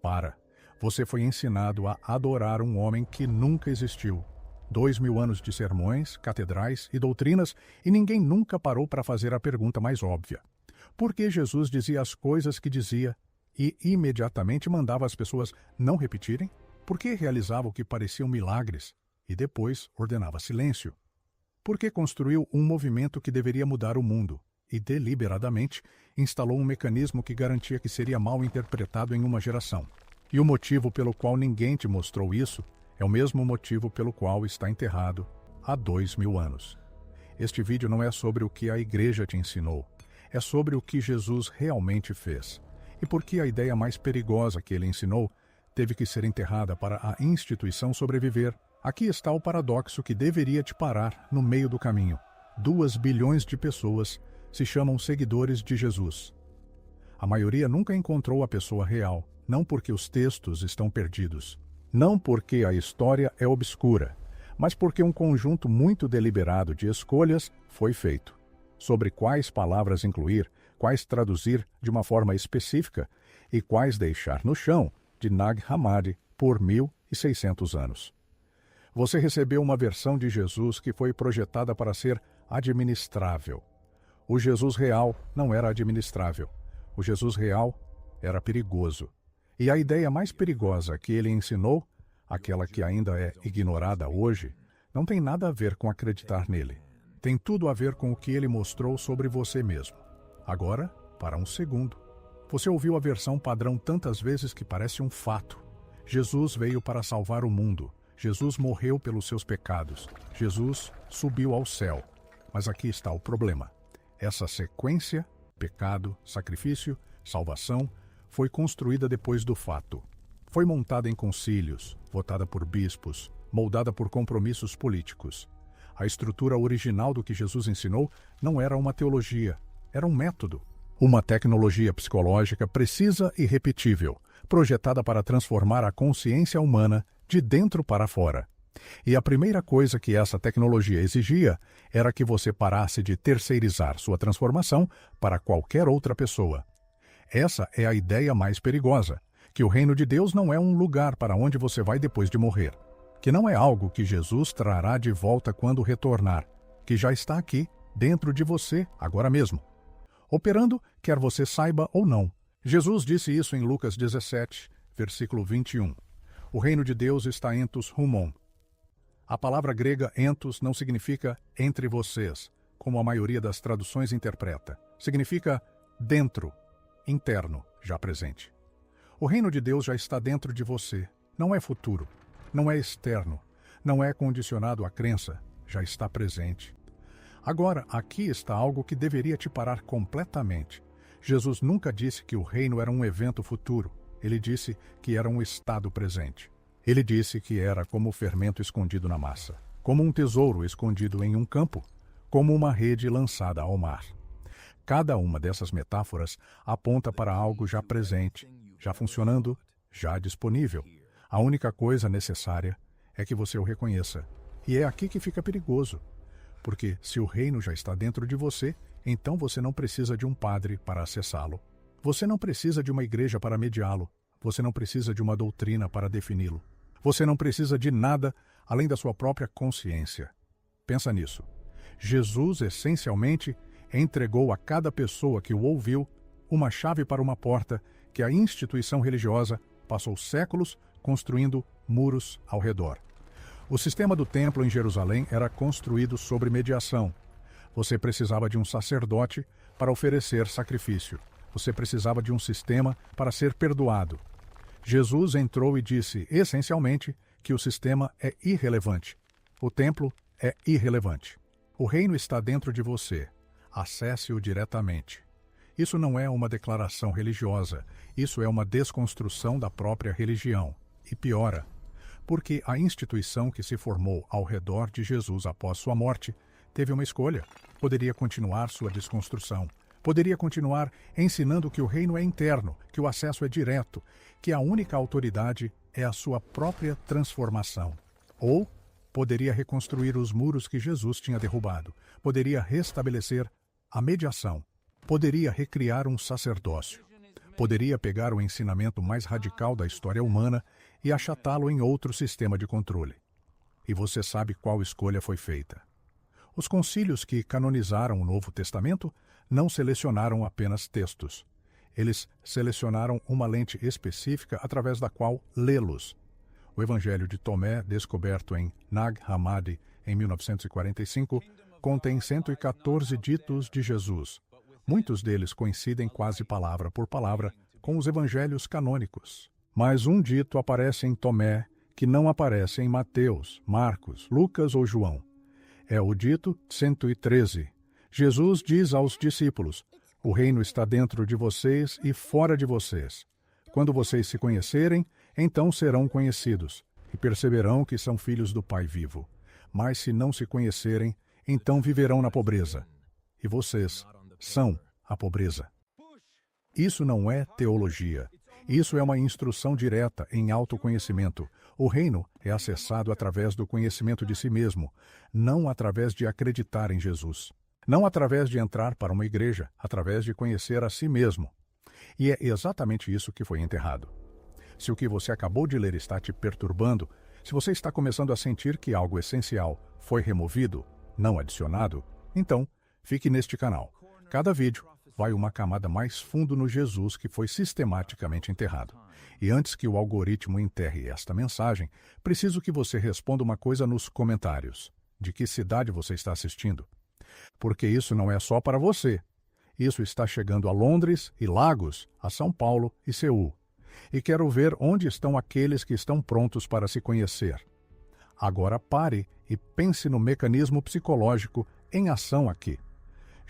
Para. Você foi ensinado a adorar um homem que nunca existiu. 2000 anos de sermões, catedrais e doutrinas, e ninguém nunca parou para fazer a pergunta mais óbvia. Por que Jesus dizia as coisas que dizia e imediatamente mandava as pessoas não repetirem? Por que realizava o que pareciam milagres e depois ordenava silêncio? Por que construiu um movimento que deveria mudar o mundo e deliberadamente instalou um mecanismo que garantia que seria mal interpretado em uma geração? E o motivo pelo qual ninguém te mostrou isso é o mesmo motivo pelo qual está enterrado há 2000 anos. Este vídeo não é sobre o que a igreja te ensinou, é sobre o que Jesus realmente fez. E por que a ideia mais perigosa que ele ensinou teve que ser enterrada para a instituição sobreviver. Aqui está o paradoxo que deveria te parar no meio do caminho. 2 bilhões de pessoas se chamam seguidores de Jesus. A maioria nunca encontrou a pessoa real, não porque os textos estão perdidos, não porque a história é obscura, mas porque um conjunto muito deliberado de escolhas foi feito. Sobre quais palavras incluir, quais traduzir de uma forma específica e quais deixar no chão de Nag Hammadi por 1600 anos. Você recebeu uma versão de Jesus que foi projetada para ser administrável. O Jesus real não era administrável. O Jesus real era perigoso. E a ideia mais perigosa que ele ensinou, aquela que ainda é ignorada hoje, não tem nada a ver com acreditar nele. Tem tudo a ver com o que ele mostrou sobre você mesmo. Agora, para um segundo. Você ouviu a versão padrão tantas vezes que parece um fato. Jesus veio para salvar o mundo. Jesus morreu pelos seus pecados. Jesus subiu ao céu. Mas aqui está o problema. Essa sequência, pecado, sacrifício, salvação, foi construída depois do fato. Foi montada em concílios, votada por bispos, moldada por compromissos políticos. A estrutura original do que Jesus ensinou não era uma teologia, era um método. Uma tecnologia psicológica precisa e repetível, projetada para transformar a consciência humana de dentro para fora. E a primeira coisa que essa tecnologia exigia era que você parasse de terceirizar sua transformação para qualquer outra pessoa. Essa é a ideia mais perigosa, que o reino de Deus não é um lugar para onde você vai depois de morrer, que não é algo que Jesus trará de volta quando retornar, que já está aqui, dentro de você, agora mesmo. Operando, quer você saiba ou não. Jesus disse isso em Lucas 17, versículo 21. O reino de Deus está entos humon. A palavra grega entos não significa entre vocês, como a maioria das traduções interpreta. Significa dentro, interno, já presente. O reino de Deus já está dentro de você. Não é futuro, não é externo, não é condicionado à crença, já está presente. Agora, aqui está algo que deveria te parar completamente. Jesus nunca disse que o reino era um evento futuro. Ele disse que era um estado presente. Ele disse que era como o fermento escondido na massa, como um tesouro escondido em um campo, como uma rede lançada ao mar. Cada uma dessas metáforas aponta para algo já presente, já funcionando, já disponível. A única coisa necessária é que você o reconheça. E é aqui que fica perigoso. Porque se o reino já está dentro de você, então você não precisa de um padre para acessá-lo. Você não precisa de uma igreja para mediá-lo. Você não precisa de uma doutrina para defini-lo. Você não precisa de nada além da sua própria consciência. Pensa nisso. Jesus, essencialmente, entregou a cada pessoa que o ouviu uma chave para uma porta que a instituição religiosa passou séculos construindo muros ao redor. O sistema do templo em Jerusalém era construído sobre mediação. Você precisava de um sacerdote para oferecer sacrifício. Você precisava de um sistema para ser perdoado. Jesus entrou e disse, essencialmente, que o sistema é irrelevante. O templo é irrelevante. O reino está dentro de você. Acesse-o diretamente. Isso não é uma declaração religiosa. Isso é uma desconstrução da própria religião. E piora, porque a instituição que se formou ao redor de Jesus após sua morte teve uma escolha. Poderia continuar sua desconstrução. Poderia continuar ensinando que o reino é interno, que o acesso é direto, que a única autoridade é a sua própria transformação. Ou poderia reconstruir os muros que Jesus tinha derrubado. Poderia restabelecer a mediação. Poderia recriar um sacerdócio. Poderia pegar o ensinamento mais radical da história humana e achatá-lo em outro sistema de controle. E você sabe qual escolha foi feita. Os concílios que canonizaram o Novo Testamento não selecionaram apenas textos. Eles selecionaram uma lente específica através da qual lê-los. O Evangelho de Tomé, descoberto em Nag Hammadi em 1945, contém 114 ditos de Jesus. Muitos deles coincidem quase palavra por palavra com os evangelhos canônicos. Mas um dito aparece em Tomé que não aparece em Mateus, Marcos, Lucas ou João. É o dito 113. Jesus diz aos discípulos: "O reino está dentro de vocês e fora de vocês. Quando vocês se conhecerem, então serão conhecidos, e perceberão que são filhos do Pai vivo. Mas se não se conhecerem, então viverão na pobreza. E vocês são a pobreza." Isso não é teologia. Isso é uma instrução direta em autoconhecimento. O reino é acessado através do conhecimento de si mesmo, não através de acreditar em Jesus. Não através de entrar para uma igreja, através de conhecer a si mesmo. E é exatamente isso que foi enterrado. Se o que você acabou de ler está te perturbando, se você está começando a sentir que algo essencial foi removido, não adicionado, então fique neste canal. Cada vídeo vai uma camada mais fundo no Jesus que foi sistematicamente enterrado. E antes que o algoritmo enterre esta mensagem, preciso que você responda uma coisa nos comentários. De que cidade você está assistindo? Porque isso não é só para você. Isso está chegando a Londres e Lagos, a São Paulo e Seul. E quero ver onde estão aqueles que estão prontos para se conhecer. Agora pare e pense no mecanismo psicológico em ação aqui.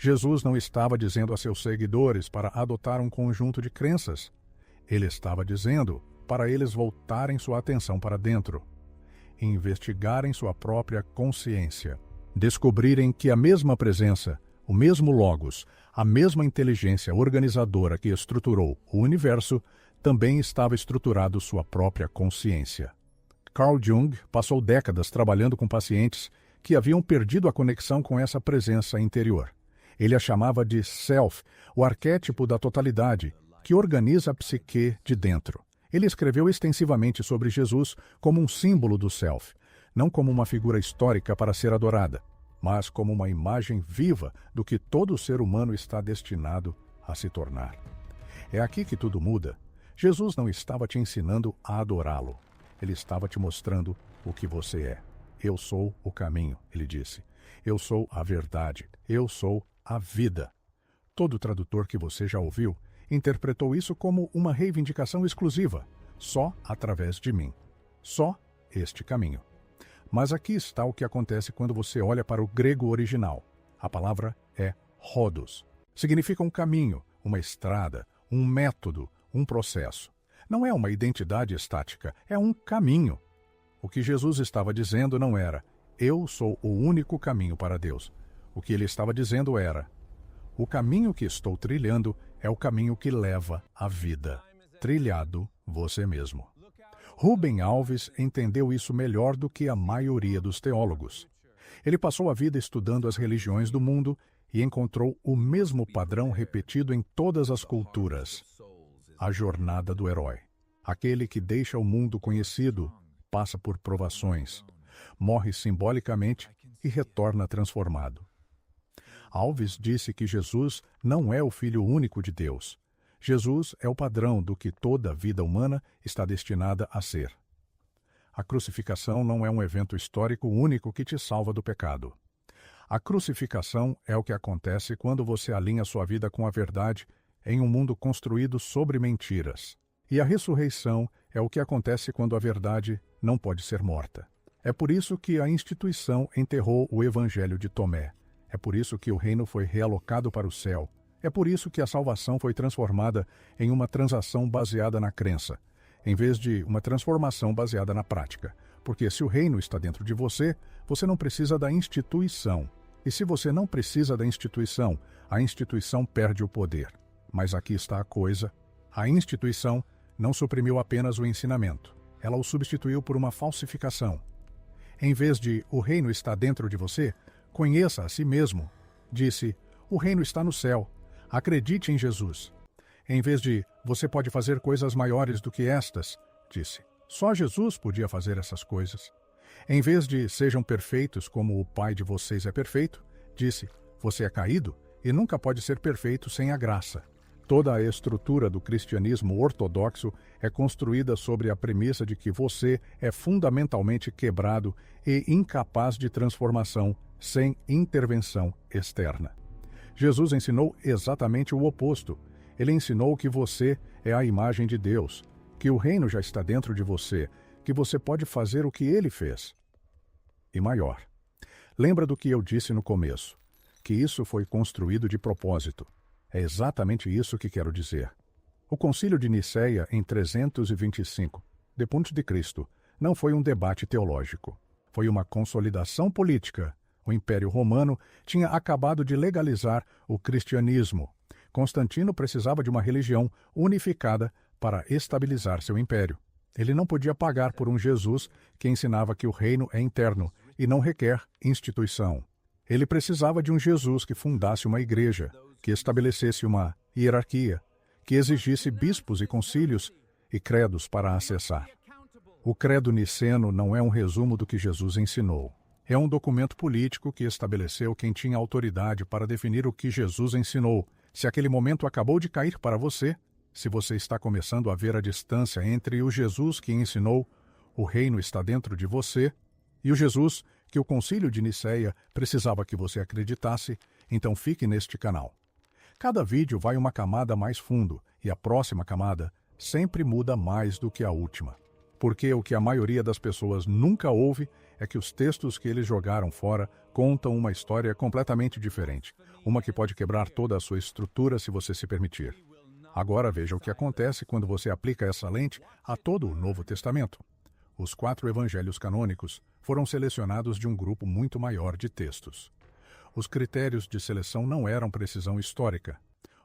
Jesus não estava dizendo a seus seguidores para adotar um conjunto de crenças. Ele estava dizendo para eles voltarem sua atenção para dentro, investigarem sua própria consciência, descobrirem que a mesma presença, o mesmo Logos, a mesma inteligência organizadora que estruturou o universo, também estava estruturado sua própria consciência. Carl Jung passou décadas trabalhando com pacientes que haviam perdido a conexão com essa presença interior. Ele a chamava de Self, o arquétipo da totalidade, que organiza a psique de dentro. Ele escreveu extensivamente sobre Jesus como um símbolo do Self, não como uma figura histórica para ser adorada, mas como uma imagem viva do que todo ser humano está destinado a se tornar. É aqui que tudo muda. Jesus não estava te ensinando a adorá-lo. Ele estava te mostrando o que você é. Eu sou o caminho, ele disse. Eu sou a verdade. Eu sou a vida. Todo tradutor que você já ouviu interpretou isso como uma reivindicação exclusiva, só através de mim. Só este caminho. Mas aqui está o que acontece quando você olha para o grego original. A palavra é rhodos. Significa um caminho, uma estrada, um método, um processo. Não é uma identidade estática, é um caminho. O que Jesus estava dizendo não era: eu sou o único caminho para Deus. O que ele estava dizendo era: o caminho que estou trilhando é o caminho que leva à vida. Trilhado você mesmo. Rubem Alves entendeu isso melhor do que a maioria dos teólogos. Ele passou a vida estudando as religiões do mundo e encontrou o mesmo padrão repetido em todas as culturas. A jornada do herói. Aquele que deixa o mundo conhecido, passa por provações, morre simbolicamente e retorna transformado. Alves disse que Jesus não é o Filho único de Deus. Jesus é o padrão do que toda vida humana está destinada a ser. A crucificação não é um evento histórico único que te salva do pecado. A crucificação é o que acontece quando você alinha sua vida com a verdade em um mundo construído sobre mentiras. E a ressurreição é o que acontece quando a verdade não pode ser morta. É por isso que a instituição enterrou o Evangelho de Tomé. É por isso que o reino foi realocado para o céu. É por isso que a salvação foi transformada em uma transação baseada na crença, em vez de uma transformação baseada na prática. Porque se o reino está dentro de você, você não precisa da instituição. E se você não precisa da instituição, a instituição perde o poder. Mas aqui está a coisa. A instituição não suprimiu apenas o ensinamento. Ela o substituiu por uma falsificação. Em vez de o reino está dentro de você, conheça a si mesmo. Disse: o reino está no céu. Acredite em Jesus. Em vez de "você pode fazer coisas maiores do que estas", disse "só Jesus podia fazer essas coisas". Em vez de "sejam perfeitos como o Pai de vocês é perfeito", disse "você é caído e nunca pode ser perfeito sem a graça". Toda a estrutura do cristianismo ortodoxo é construída sobre a premissa de que você é fundamentalmente quebrado e incapaz de transformação sem intervenção externa. Jesus ensinou exatamente o oposto. Ele ensinou que você é a imagem de Deus, que o reino já está dentro de você, que você pode fazer o que ele fez. E maior. Lembra do que eu disse no começo, que isso foi construído de propósito. É exatamente isso que quero dizer. O Concílio de Nicéia, em 325, depois de Cristo, não foi um debate teológico. Foi uma consolidação política. O Império Romano tinha acabado de legalizar o cristianismo. Constantino precisava de uma religião unificada para estabilizar seu império. Ele não podia pagar por um Jesus que ensinava que o reino é interno e não requer instituição. Ele precisava de um Jesus que fundasse uma igreja, que estabelecesse uma hierarquia, que exigisse bispos e concílios e credos para acessar. O credo niceno não é um resumo do que Jesus ensinou. É um documento político que estabeleceu quem tinha autoridade para definir o que Jesus ensinou. Se aquele momento acabou de cair para você, se você está começando a ver a distância entre o Jesus que ensinou, o reino está dentro de você, e o Jesus que o Concílio de Nicéia precisava que você acreditasse, então fique neste canal. Cada vídeo vai uma camada mais fundo, e a próxima camada sempre muda mais do que a última. Porque o que a maioria das pessoas nunca ouve é que os textos que eles jogaram fora contam uma história completamente diferente, uma que pode quebrar toda a sua estrutura se você se permitir. Agora veja o que acontece quando você aplica essa lente a todo o Novo Testamento. Os 4 evangelhos canônicos foram selecionados de um grupo muito maior de textos. Os critérios de seleção não eram precisão histórica.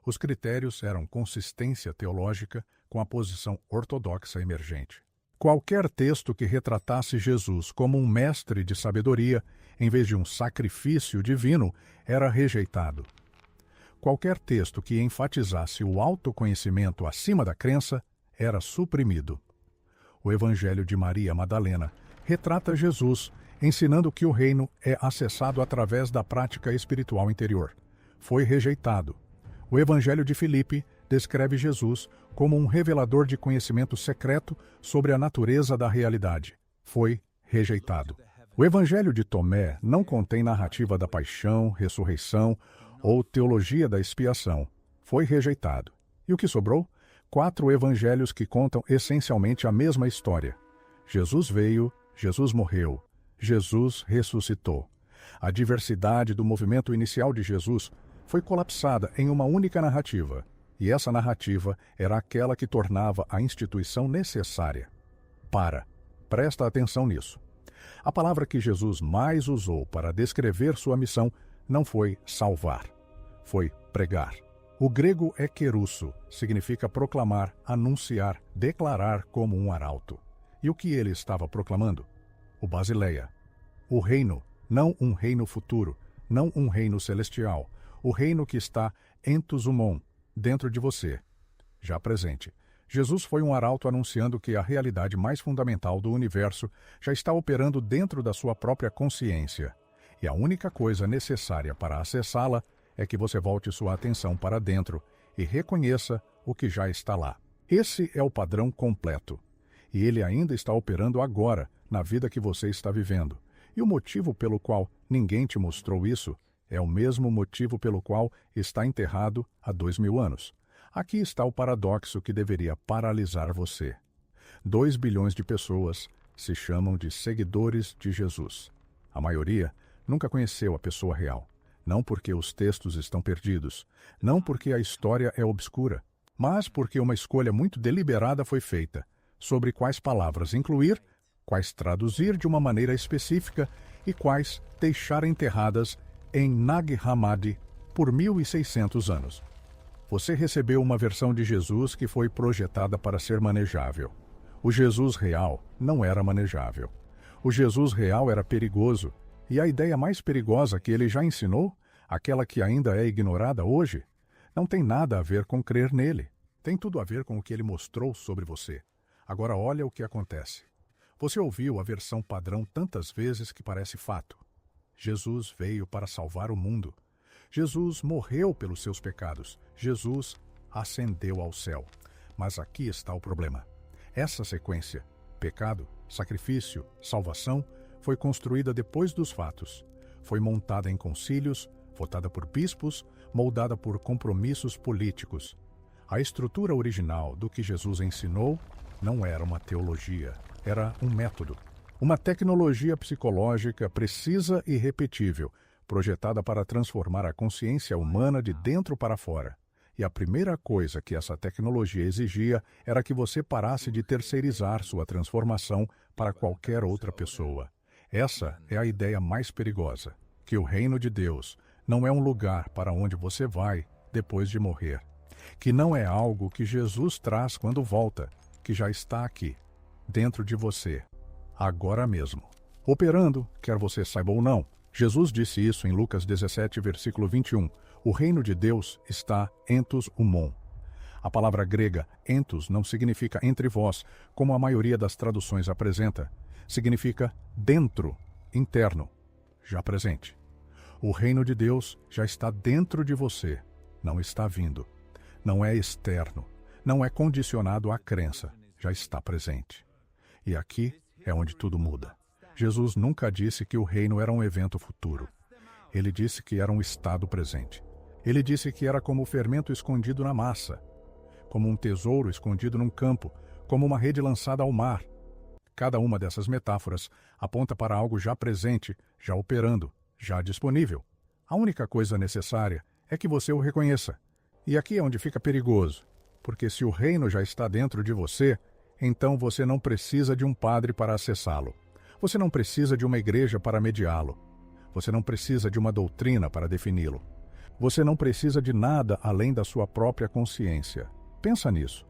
Os critérios eram consistência teológica com a posição ortodoxa emergente. Qualquer texto que retratasse Jesus como um mestre de sabedoria, em vez de um sacrifício divino, era rejeitado. Qualquer texto que enfatizasse o autoconhecimento acima da crença era suprimido. O Evangelho de Maria Madalena retrata Jesus ensinando que o reino é acessado através da prática espiritual interior. Foi rejeitado. O Evangelho de Filipe descreve Jesus como um revelador de conhecimento secreto sobre a natureza da realidade. Foi rejeitado. O Evangelho de Tomé não contém narrativa da paixão, ressurreição ou teologia da expiação. Foi rejeitado. E o que sobrou? 4 evangelhos que contam essencialmente a mesma história. Jesus veio, Jesus morreu, Jesus ressuscitou. A diversidade do movimento inicial de Jesus foi colapsada em uma única narrativa, e essa narrativa era aquela que tornava a instituição necessária. Presta atenção nisso. A palavra que Jesus mais usou para descrever sua missão não foi salvar, foi pregar. O grego é kerusso, significa proclamar, anunciar, declarar como um arauto. E o que ele estava proclamando? O Basileia. O reino, não um reino futuro, não um reino celestial, o reino que está entosumon, dentro de você, já presente. Jesus foi um arauto anunciando que a realidade mais fundamental do universo já está operando dentro da sua própria consciência. E a única coisa necessária para acessá-la é que você volte sua atenção para dentro e reconheça o que já está lá. Esse é o padrão completo. E ele ainda está operando agora, na vida que você está vivendo. E o motivo pelo qual ninguém te mostrou isso é o mesmo motivo pelo qual está enterrado há 2000 anos. Aqui está o paradoxo que deveria paralisar você. 2 bilhões de pessoas se chamam de seguidores de Jesus. A maioria nunca conheceu a pessoa real. Não porque os textos estão perdidos, não porque a história é obscura, mas porque uma escolha muito deliberada foi feita sobre quais palavras incluir, quais traduzir de uma maneira específica e quais deixar enterradas em Nag Hammadi por 1600 anos. Você recebeu uma versão de Jesus que foi projetada para ser manejável. O Jesus real não era manejável. O Jesus real era perigoso, e a ideia mais perigosa que ele já ensinou, aquela que ainda é ignorada hoje, não tem nada a ver com crer nele. Tem tudo a ver com o que ele mostrou sobre você. Agora olha o que acontece. Você ouviu a versão padrão tantas vezes que parece fato. Jesus veio para salvar o mundo. Jesus morreu pelos seus pecados. Jesus ascendeu ao céu. Mas aqui está o problema. Essa sequência, pecado, sacrifício, salvação, foi construída depois dos fatos. Foi montada em concílios, votada por bispos, moldada por compromissos políticos. A estrutura original do que Jesus ensinou não era uma teologia, era um método. Uma tecnologia psicológica precisa e repetível, projetada para transformar a consciência humana de dentro para fora. E a primeira coisa que essa tecnologia exigia era que você parasse de terceirizar sua transformação para qualquer outra pessoa. Essa é a ideia mais perigosa, que o reino de Deus não é um lugar para onde você vai depois de morrer, que não é algo que Jesus traz quando volta, que já está aqui, dentro de você, agora mesmo, operando, quer você saiba ou não. Jesus disse isso em Lucas 17, versículo 21. O reino de Deus está entos humon. A palavra grega entos não significa entre vós, como a maioria das traduções apresenta. Significa dentro, interno, já presente. O reino de Deus já está dentro de você, não está vindo. Não é externo, não é condicionado à crença, já está presente. E aqui é onde tudo muda. Jesus nunca disse que o reino era um evento futuro. Ele disse que era um estado presente. Ele disse que era como o fermento escondido na massa, como um tesouro escondido num campo, como uma rede lançada ao mar. Cada uma dessas metáforas aponta para algo já presente, já operando, já disponível. A única coisa necessária é que você o reconheça. E aqui é onde fica perigoso, porque se o reino já está dentro de você, então você não precisa de um padre para acessá-lo. Você não precisa de uma igreja para mediá-lo. Você não precisa de uma doutrina para defini-lo. Você não precisa de nada além da sua própria consciência. Pensa nisso.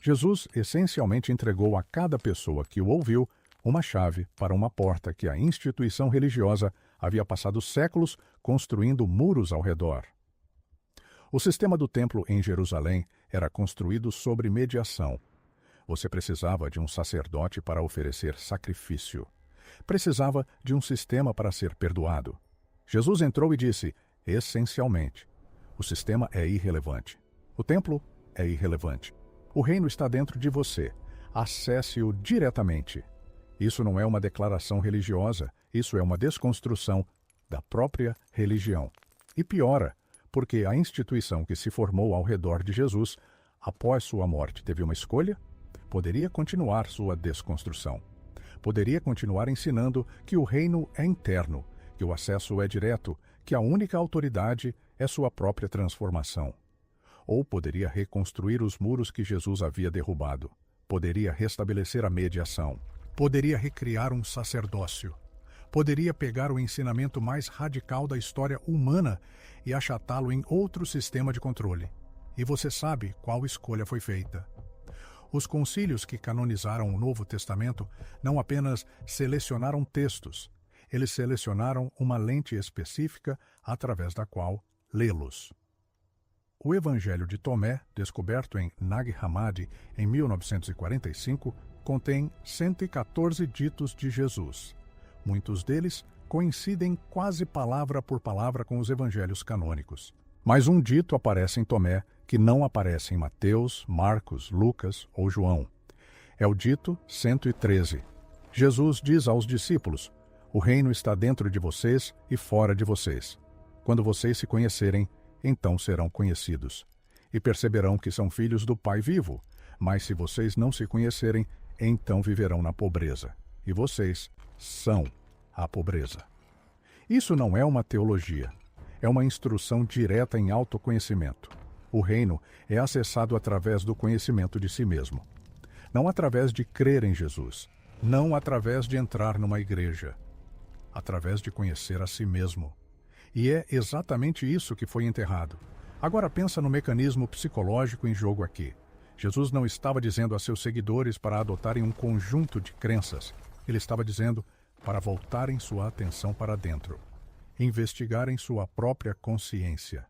Jesus essencialmente entregou a cada pessoa que o ouviu uma chave para uma porta que a instituição religiosa havia passado séculos construindo muros ao redor. O sistema do templo em Jerusalém era construído sobre mediação. Você precisava de um sacerdote para oferecer sacrifício. Precisava de um sistema para ser perdoado. Jesus entrou e disse, essencialmente, o sistema é irrelevante. O templo é irrelevante. O reino está dentro de você. Acesse-o diretamente. Isso não é uma declaração religiosa, isso é uma desconstrução da própria religião. E piora, porque a instituição que se formou ao redor de Jesus, após sua morte, teve uma escolha? Poderia continuar sua desconstrução. Poderia continuar ensinando que o reino é interno, que o acesso é direto, que a única autoridade é sua própria transformação. Ou poderia reconstruir os muros que Jesus havia derrubado. Poderia restabelecer a mediação. Poderia recriar um sacerdócio. Poderia pegar o ensinamento mais radical da história humana e achatá-lo em outro sistema de controle. E você sabe qual escolha foi feita. Os concílios que canonizaram o Novo Testamento não apenas selecionaram textos, eles selecionaram uma lente específica através da qual lê-los. O Evangelho de Tomé, descoberto em Nag Hammadi em 1945, contém 114 ditos de Jesus. Muitos deles coincidem quase palavra por palavra com os evangelhos canônicos. Mas um dito aparece em Tomé que não aparece em Mateus, Marcos, Lucas ou João. É o dito 113. Jesus diz aos discípulos, o reino está dentro de vocês e fora de vocês. Quando vocês se conhecerem, então serão conhecidos. E perceberão que são filhos do Pai vivo. Mas se vocês não se conhecerem, então viverão na pobreza. E vocês são a pobreza. Isso não é uma teologia. É uma instrução direta em autoconhecimento. O reino é acessado através do conhecimento de si mesmo. Não através de crer em Jesus. Não através de entrar numa igreja. Através de conhecer a si mesmo. E é exatamente isso que foi enterrado. Agora pensa no mecanismo psicológico em jogo aqui. Jesus não estava dizendo a seus seguidores para adotarem um conjunto de crenças. Ele estava dizendo para voltarem sua atenção para dentro. Investigarem sua própria consciência.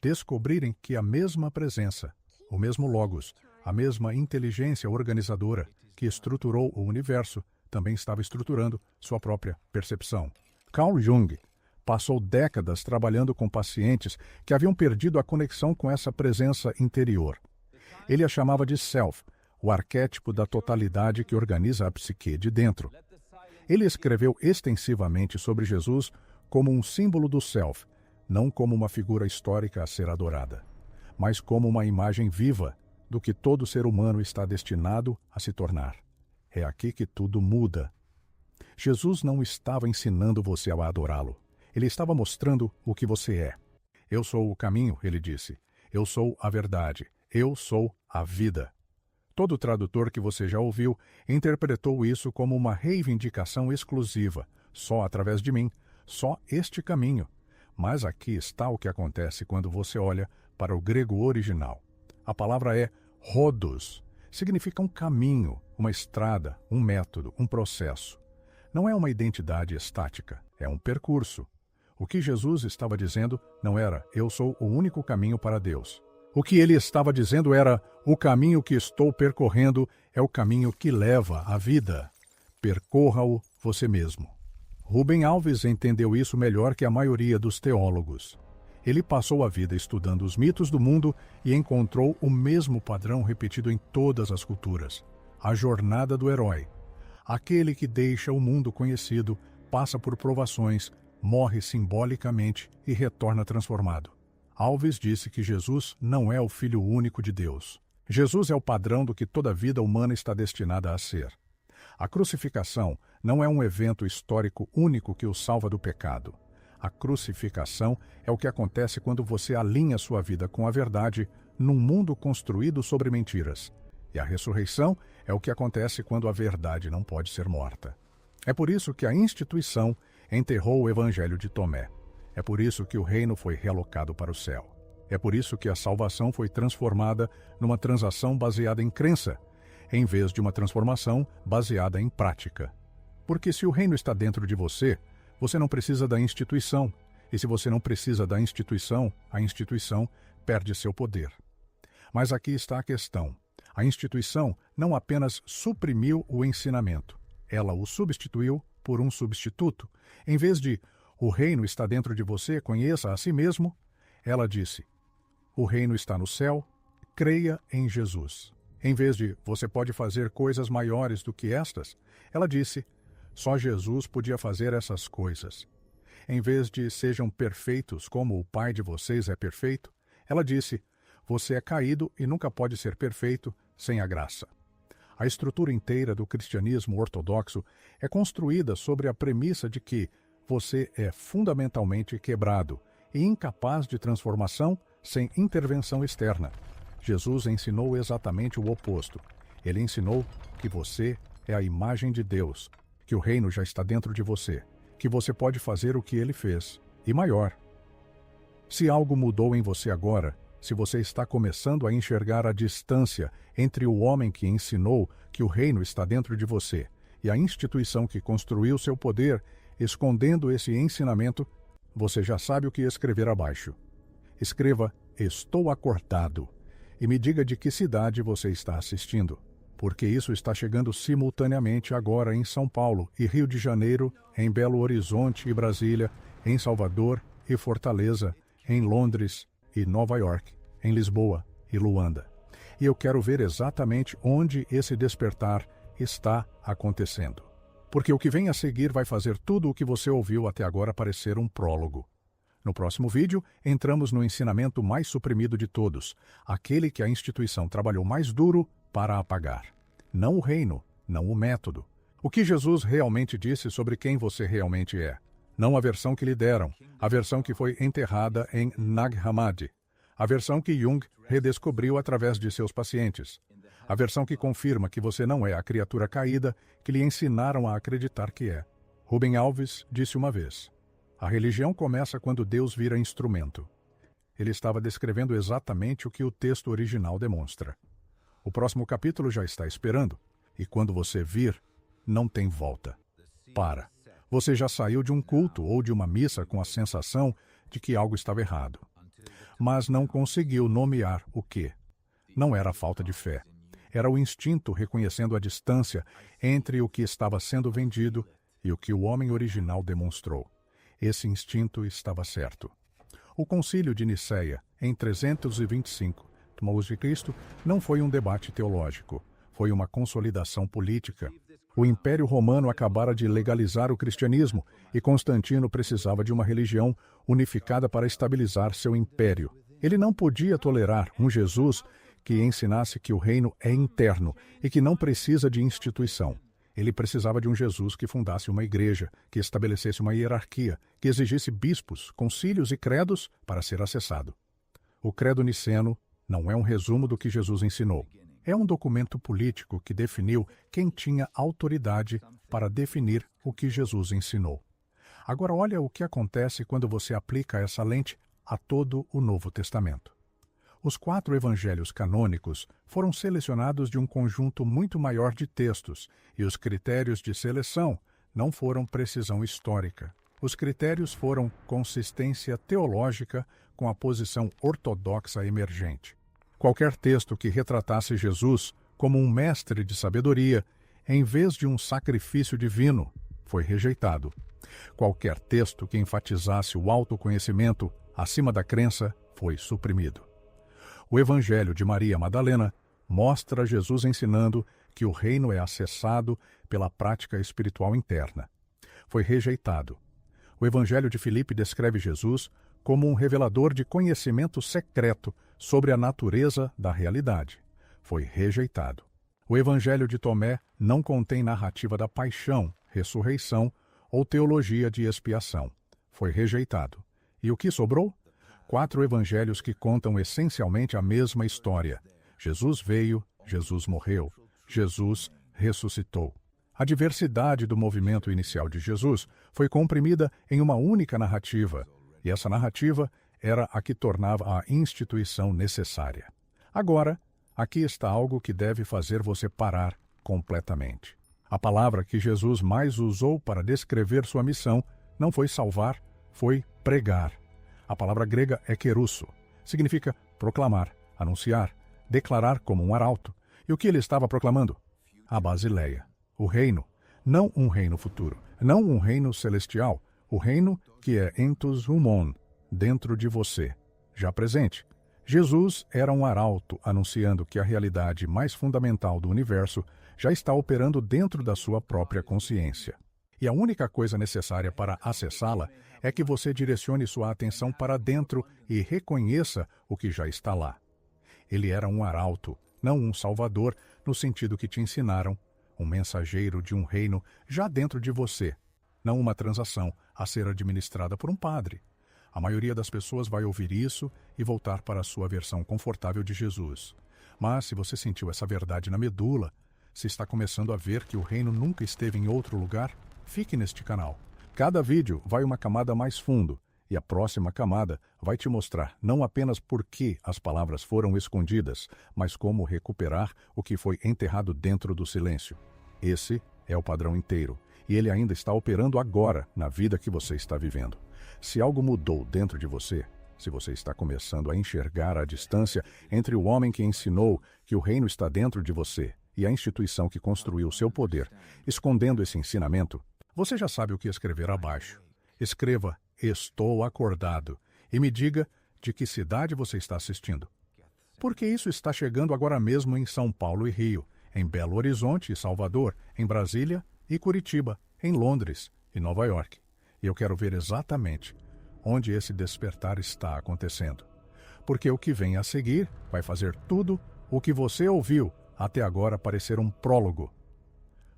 Descobrirem que a mesma presença, o mesmo Logos, a mesma inteligência organizadora que estruturou o universo, também estava estruturando sua própria percepção. Carl Jung passou décadas trabalhando com pacientes que haviam perdido a conexão com essa presença interior. Ele a chamava de self, o arquétipo da totalidade que organiza a psique de dentro. Ele escreveu extensivamente sobre Jesus como um símbolo do self, não como uma figura histórica a ser adorada, mas como uma imagem viva do que todo ser humano está destinado a se tornar. É aqui que tudo muda. Jesus não estava ensinando você a adorá-lo. Ele estava mostrando o que você é. Eu sou o caminho, ele disse. Eu sou a verdade. Eu sou a vida. Todo tradutor que você já ouviu interpretou isso como uma reivindicação exclusiva. Só através de mim. Só este caminho. Mas aqui está o que acontece quando você olha para o grego original. A palavra é rhodos. Significa um caminho, uma estrada, um método, um processo. Não é uma identidade estática, é um percurso. O que Jesus estava dizendo não era eu sou o único caminho para Deus. O que ele estava dizendo era o caminho que estou percorrendo é o caminho que leva à vida. Percorra-o você mesmo. Rubem Alves entendeu isso melhor que a maioria dos teólogos. Ele passou a vida estudando os mitos do mundo e encontrou o mesmo padrão repetido em todas as culturas. A jornada do herói. Aquele que deixa o mundo conhecido, passa por provações, morre simbolicamente e retorna transformado. Alves disse que Jesus não é o Filho único de Deus. Jesus é o padrão do que toda vida humana está destinada a ser. A crucificação não é um evento histórico único que o salva do pecado. A crucificação é o que acontece quando você alinha sua vida com a verdade num mundo construído sobre mentiras. E a ressurreição é o que acontece quando a verdade não pode ser morta. É por isso que a instituição enterrou o evangelho de Tomé. É por isso que o reino foi realocado para o céu. É por isso que a salvação foi transformada numa transação baseada em crença, em vez de uma transformação baseada em prática. Porque se o reino está dentro de você, você não precisa da instituição. E se você não precisa da instituição, a instituição perde seu poder. Mas aqui está a questão. A instituição não apenas suprimiu o ensinamento, ela o substituiu por um substituto. Em vez de o reino está dentro de você, conheça a si mesmo, ela disse, o reino está no céu, creia em Jesus. Em vez de você pode fazer coisas maiores do que estas, ela disse, só Jesus podia fazer essas coisas. Em vez de sejam perfeitos como o Pai de vocês é perfeito, ela disse, você é caído e nunca pode ser perfeito sem a graça. A estrutura inteira do cristianismo ortodoxo é construída sobre a premissa de que você é fundamentalmente quebrado e incapaz de transformação sem intervenção externa. Jesus ensinou exatamente o oposto. Ele ensinou que você é a imagem de Deus, que o reino já está dentro de você, que você pode fazer o que ele fez, e maior. Se algo mudou em você agora, se você está começando a enxergar a distância entre o homem que ensinou que o reino está dentro de você e a instituição que construiu seu poder, escondendo esse ensinamento, você já sabe o que escrever abaixo. Escreva, estou acordado, e me diga de que cidade você está assistindo, porque isso está chegando simultaneamente agora em São Paulo e Rio de Janeiro, em Belo Horizonte e Brasília, em Salvador e Fortaleza, em Londres e Nova York, em Lisboa e Luanda. E eu quero ver exatamente onde esse despertar está acontecendo. Porque o que vem a seguir vai fazer tudo o que você ouviu até agora parecer um prólogo. No próximo vídeo, entramos no ensinamento mais suprimido de todos, aquele que a instituição trabalhou mais duro para apagar. Não o reino, não o método. O que Jesus realmente disse sobre quem você realmente é. Não a versão que lhe deram, a versão que foi enterrada em Nag Hammadi, a versão que Jung redescobriu através de seus pacientes, a versão que confirma que você não é a criatura caída que lhe ensinaram a acreditar que é. Rubem Alves disse uma vez, a religião começa quando Deus vira instrumento. Ele estava descrevendo exatamente o que o texto original demonstra. O próximo capítulo já está esperando, e quando você vir, não tem volta. Para. Você já saiu de um culto ou de uma missa com a sensação de que algo estava errado, mas não conseguiu nomear o quê. Não era falta de fé. Era o instinto reconhecendo a distância entre o que estava sendo vendido e o que o homem original demonstrou. Esse instinto estava certo. O Concílio de Nicéia, em 325, d.C., não foi um debate teológico. Foi uma consolidação política. O Império Romano acabara de legalizar o cristianismo e Constantino precisava de uma religião unificada para estabilizar seu império. Ele não podia tolerar um Jesus que ensinasse que o reino é interno e que não precisa de instituição. Ele precisava de um Jesus que fundasse uma igreja, que estabelecesse uma hierarquia, que exigisse bispos, concílios e credos para ser acessado. O Credo Niceno não é um resumo do que Jesus ensinou. É um documento político que definiu quem tinha autoridade para definir o que Jesus ensinou. Agora olha o que acontece quando você aplica essa lente a todo o Novo Testamento. Os 4 evangelhos canônicos foram selecionados de um conjunto muito maior de textos, e os critérios de seleção não foram precisão histórica. Os critérios foram consistência teológica com a posição ortodoxa emergente. Qualquer texto que retratasse Jesus como um mestre de sabedoria, em vez de um sacrifício divino, foi rejeitado. Qualquer texto que enfatizasse o autoconhecimento acima da crença foi suprimido. O Evangelho de Maria Madalena mostra Jesus ensinando que o reino é acessado pela prática espiritual interna. Foi rejeitado. O Evangelho de Filipe descreve Jesus como um revelador de conhecimento secreto sobre a natureza da realidade. Foi rejeitado. O Evangelho de Tomé não contém narrativa da paixão, ressurreição ou teologia de expiação. Foi rejeitado. E o que sobrou? 4 evangelhos que contam essencialmente a mesma história. Jesus veio, Jesus morreu, Jesus ressuscitou. A diversidade do movimento inicial de Jesus foi comprimida em uma única narrativa, e essa narrativa era a que tornava a instituição necessária. Agora, aqui está algo que deve fazer você parar completamente. A palavra que Jesus mais usou para descrever sua missão não foi salvar, foi pregar. A palavra grega é kerusso. Significa proclamar, anunciar, declarar como um arauto. E o que ele estava proclamando? A Basileia. O reino. Não um reino futuro. Não um reino celestial. O reino que é entos humon, dentro de você, já presente. Jesus era um arauto anunciando que a realidade mais fundamental do universo já está operando dentro da sua própria consciência. E a única coisa necessária para acessá-la é que você direcione sua atenção para dentro e reconheça o que já está lá. Ele era um arauto, não um salvador, no sentido que te ensinaram, um mensageiro de um reino já dentro de você, não uma transação a ser administrada por um padre. A maioria das pessoas vai ouvir isso e voltar para a sua versão confortável de Jesus. Mas se você sentiu essa verdade na medula, se está começando a ver que o reino nunca esteve em outro lugar, fique neste canal. Cada vídeo vai uma camada mais fundo, e a próxima camada vai te mostrar não apenas por que as palavras foram escondidas, mas como recuperar o que foi enterrado dentro do silêncio. Esse é o padrão inteiro, e ele ainda está operando agora na vida que você está vivendo. Se algo mudou dentro de você, se você está começando a enxergar a distância entre o homem que ensinou que o reino está dentro de você e a instituição que construiu seu poder, escondendo esse ensinamento, você já sabe o que escrever abaixo. Escreva "Estou acordado" e me diga de que cidade você está assistindo. Porque isso está chegando agora mesmo em São Paulo e Rio, em Belo Horizonte e Salvador, em Brasília e Curitiba, em Londres e Nova York. E eu quero ver exatamente onde esse despertar está acontecendo. Porque o que vem a seguir vai fazer tudo o que você ouviu até agora parecer um prólogo.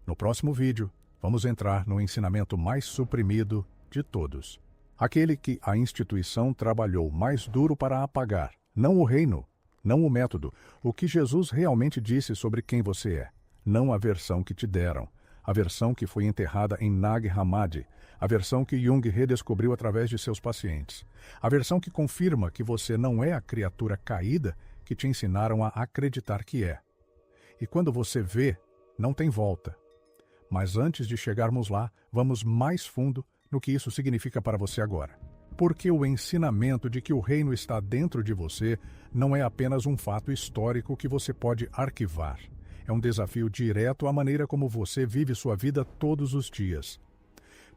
No próximo vídeo, vamos entrar no ensinamento mais suprimido de todos. Aquele que a instituição trabalhou mais duro para apagar. Não o reino, não o método. O que Jesus realmente disse sobre quem você é. Não a versão que te deram. A versão que foi enterrada em Nag Hammadi. A versão que Jung redescobriu através de seus pacientes. A versão que confirma que você não é a criatura caída que te ensinaram a acreditar que é. E quando você vê, não tem volta. Mas antes de chegarmos lá, vamos mais fundo no que isso significa para você agora. Porque o ensinamento de que o reino está dentro de você não é apenas um fato histórico que você pode arquivar. É um desafio direto à maneira como você vive sua vida todos os dias.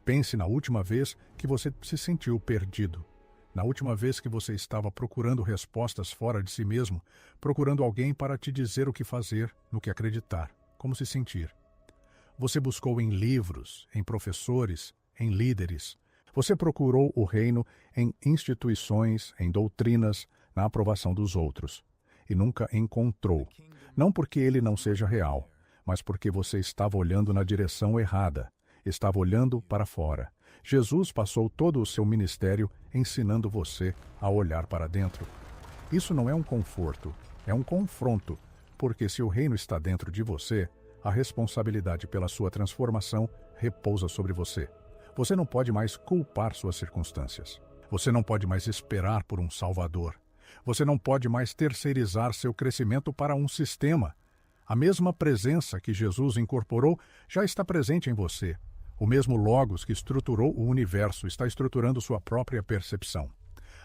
Pense na última vez que você se sentiu perdido. Na última vez que você estava procurando respostas fora de si mesmo, procurando alguém para te dizer o que fazer, no que acreditar, como se sentir. Você buscou em livros, em professores, em líderes. Você procurou o reino em instituições, em doutrinas, na aprovação dos outros. E nunca encontrou. Não porque ele não seja real, mas porque você estava olhando na direção errada. Estava olhando para fora. Jesus passou todo o seu ministério ensinando você a olhar para dentro. Isso não é um conforto, é um confronto, porque se o reino está dentro de você, a responsabilidade pela sua transformação repousa sobre você. Você não pode mais culpar suas circunstâncias. Você não pode mais esperar por um Salvador. Você não pode mais terceirizar seu crescimento para um sistema. A mesma presença que Jesus incorporou já está presente em você. O mesmo Logos que estruturou o universo está estruturando sua própria percepção.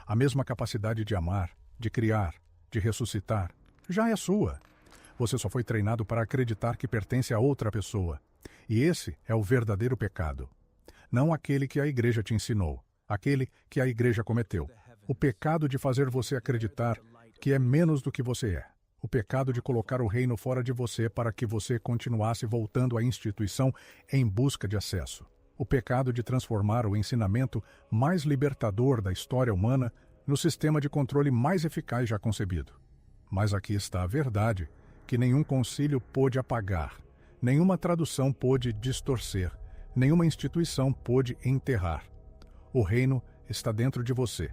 A mesma capacidade de amar, de criar, de ressuscitar, já é sua. Você só foi treinado para acreditar que pertence a outra pessoa. E esse é o verdadeiro pecado. Não aquele que a igreja te ensinou, aquele que a igreja cometeu. O pecado de fazer você acreditar que é menos do que você é. O pecado de colocar o reino fora de você para que você continuasse voltando à instituição em busca de acesso. O pecado de transformar o ensinamento mais libertador da história humana no sistema de controle mais eficaz já concebido. Mas aqui está a verdade, que nenhum concílio pôde apagar, nenhuma tradução pôde distorcer, nenhuma instituição pôde enterrar. O reino está dentro de você.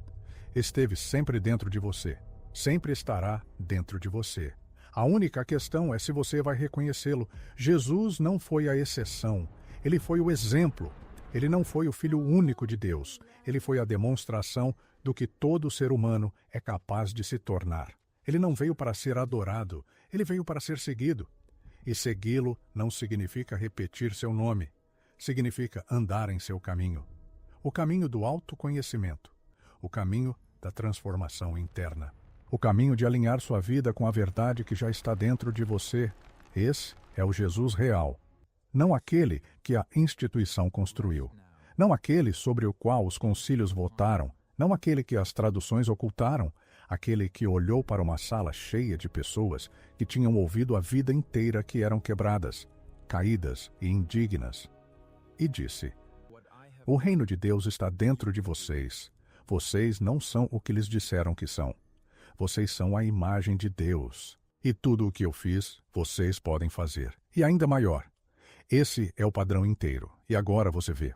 Esteve sempre dentro de você. Sempre estará dentro de você. A única questão é se você vai reconhecê-lo. Jesus não foi a exceção. Ele foi o exemplo. Ele não foi o Filho único de Deus. Ele foi a demonstração do que todo ser humano é capaz de se tornar. Ele não veio para ser adorado. Ele veio para ser seguido. E segui-lo não significa repetir seu nome. Significa andar em seu caminho. O caminho do autoconhecimento. O caminho da transformação interna. O caminho de alinhar sua vida com a verdade que já está dentro de você. Esse é o Jesus real. Não aquele que a instituição construiu. Não aquele sobre o qual os concílios votaram. Não aquele que as traduções ocultaram. Aquele que olhou para uma sala cheia de pessoas que tinham ouvido a vida inteira que eram quebradas, caídas e indignas. E disse: o reino de Deus está dentro de vocês. Vocês não são o que lhes disseram que são. Vocês são a imagem de Deus. E tudo o que eu fiz, vocês podem fazer. E ainda maior. Esse é o padrão inteiro. E agora você vê.